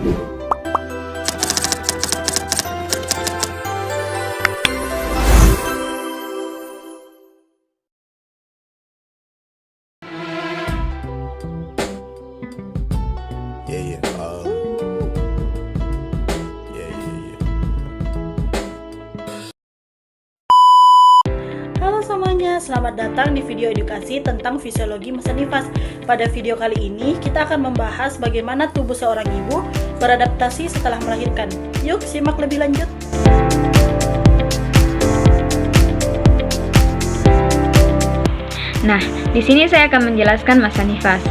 Halo semuanya, selamat datang di video edukasi tentang fisiologi masa nifas. Pada video kali ini, kita akan membahas bagaimana tubuh seorang ibu beradaptasi setelah melahirkan. Yuk, simak lebih lanjut. Nah, di sini saya akan menjelaskan masa nifas,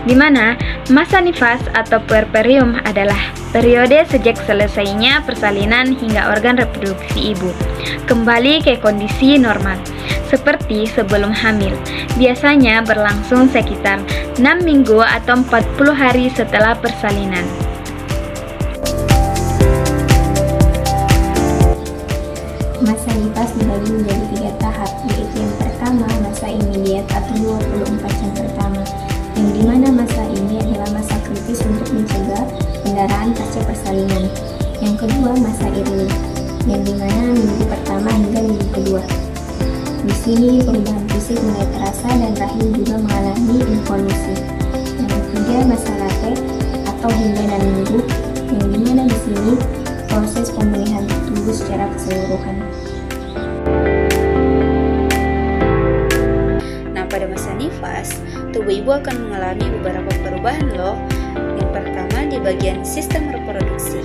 di mana masa nifas atau puerperium adalah periode sejak selesainya persalinan hingga organ reproduksi ibu kembali ke kondisi normal, seperti sebelum hamil. Biasanya berlangsung sekitar 6 minggu atau 40 hari setelah persalinan. Masa nifas dibagi menjadi 3 tahap, yaitu yang pertama masa immediate atau 24 jam pertama, yang dimana masa ini adalah masa kritis untuk mencegah pendarahan pasca persalinan. Yang kedua masa early, yang dimana minggu pertama hingga minggu kedua. Di sini perubahan fisik mulai terasa dan rahim juga mengalami involusi. Yang ketiga masa late atau hingga 6 minggu, yang dimana di sini proses pemulihan tubuh secara keseluruhan. Nah, pada masa nifas, tubuh ibu akan mengalami beberapa perubahan loh. Yang pertama di bagian sistem reproduksi.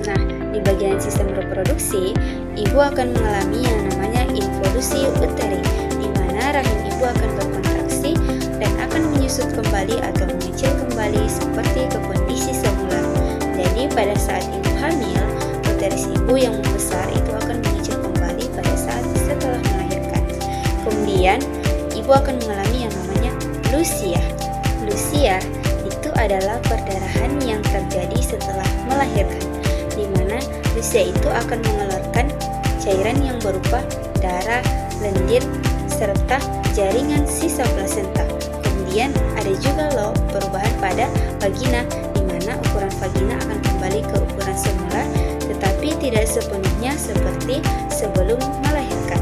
Nah, di bagian sistem reproduksi, ibu akan mengalami yang namanya involusi uteri, di mana rahim ibu akan berkontraksi dan akan menyusut kembali atau mengecil kembali seperti ke kondisi semula. Jadi pada saat ibu hamil, uterus ibu yang membesar itu akan mengecil kembali pada saat setelah melahirkan. Kemudian ibu akan mengalami yang namanya lusia. Lusia itu adalah perdarahan yang terjadi setelah melahirkan, di mana lusia itu akan mengeluarkan cairan yang berupa darah, lendir, serta jaringan sisa plasenta. Kemudian ada juga loh perubahan pada vagina, di mana ukuran vagina akan kembali ke ukuran semula, tetapi tidak sepenuhnya seperti sebelum melahirkan.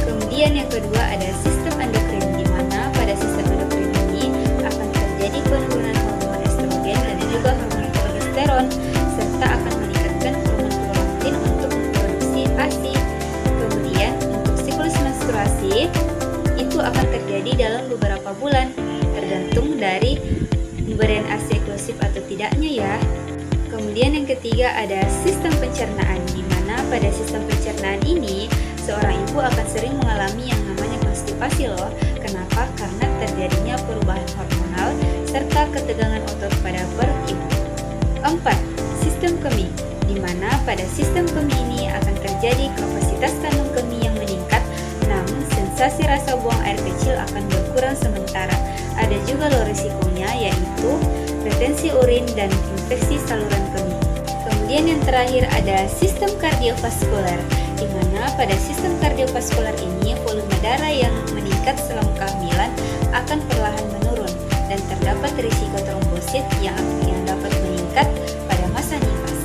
Kemudian yang kedua ada sistem endokrin, di mana pada sistem endokrin ini akan terjadi penurunan hormon estrogen dan juga hormon progesteron, serta akan meningkatkan hormon prolaktin untuk memproduksi ASI. Kemudian untuk siklus menstruasi itu akan terjadi dalam beberapa bulan, tergantung dari pemberian ASI eksklusif atau tidaknya ya. Kemudian yang ketiga ada sistem pencernaan, di mana pada sistem pencernaan ini seorang ibu akan sering mengalami yang namanya konstipasi loh. Kenapa? Karena terjadinya perubahan hormonal serta ketegangan otot pada perut ibu. 4. Sistem kemih, di mana pada sistem kemih ini akan terjadi kapasitas kandung kemih yang meningkat, namun sensasi rasa buang air kecil akan berkurang sementara. Ada juga loh risikonya, yaitu retensi urin dan infeksi saluran kemih. Kemudian yang terakhir ada sistem kardiovaskular, di mana pada sistem kardiovaskular ini volume darah yang meningkat selama kehamilan akan perlahan menurun dan terdapat risiko trombosit yang dapat meningkat pada masa nifas.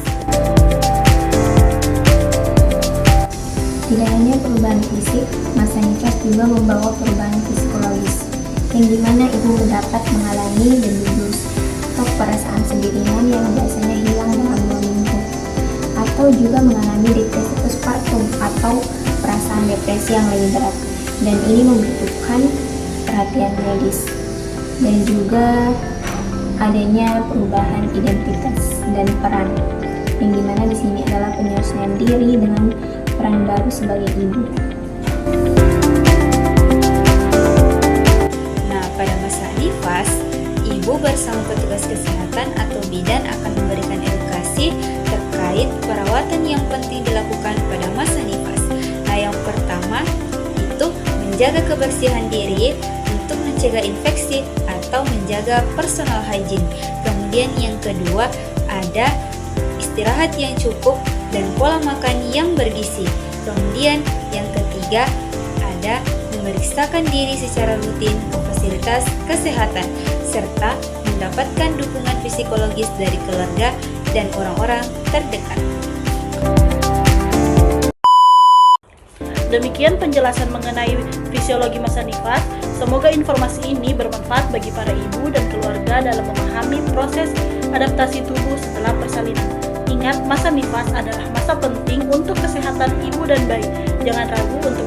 Tidak hanya perubahan fisik, masa nifas juga membawa perubahan psikologis, yang dimana ibu mendapat mengalami demidus atau perasaan sendirian yang biasanya hilang dalam 2 minggu, atau juga mengalami depresi postpartum atau perasaan depresi yang lebih berat, dan ini membutuhkan perhatian medis. Dan juga adanya perubahan identitas dan peran, yang dimana di sini adalah penyesuaian diri dengan peran baru sebagai ibu. Nah, pada masa nifas, ibu bersama petugas kesehatan atau bidan akan memberikan edukasi terkait perawatan yang penting dilakukan pada masa nifas. Nah, yang pertama itu menjaga kebersihan diri untuk mencegah infeksi atau menjaga personal hygiene. Kemudian yang kedua ada istirahat yang cukup dan pola makan yang bergizi. Kemudian yang ketiga ada memeriksakan diri secara rutin ke fasilitas kesehatan serta mendapatkan dukungan psikologis dari keluarga dan orang-orang terdekat. Demikian penjelasan mengenai fisiologi masa nifas. Semoga informasi ini bermanfaat bagi para ibu dan keluarga dalam memahami proses adaptasi tubuh setelah persalinan. Ingat, masa nifas adalah masa penting untuk kesehatan ibu dan bayi. Jangan ragu untuk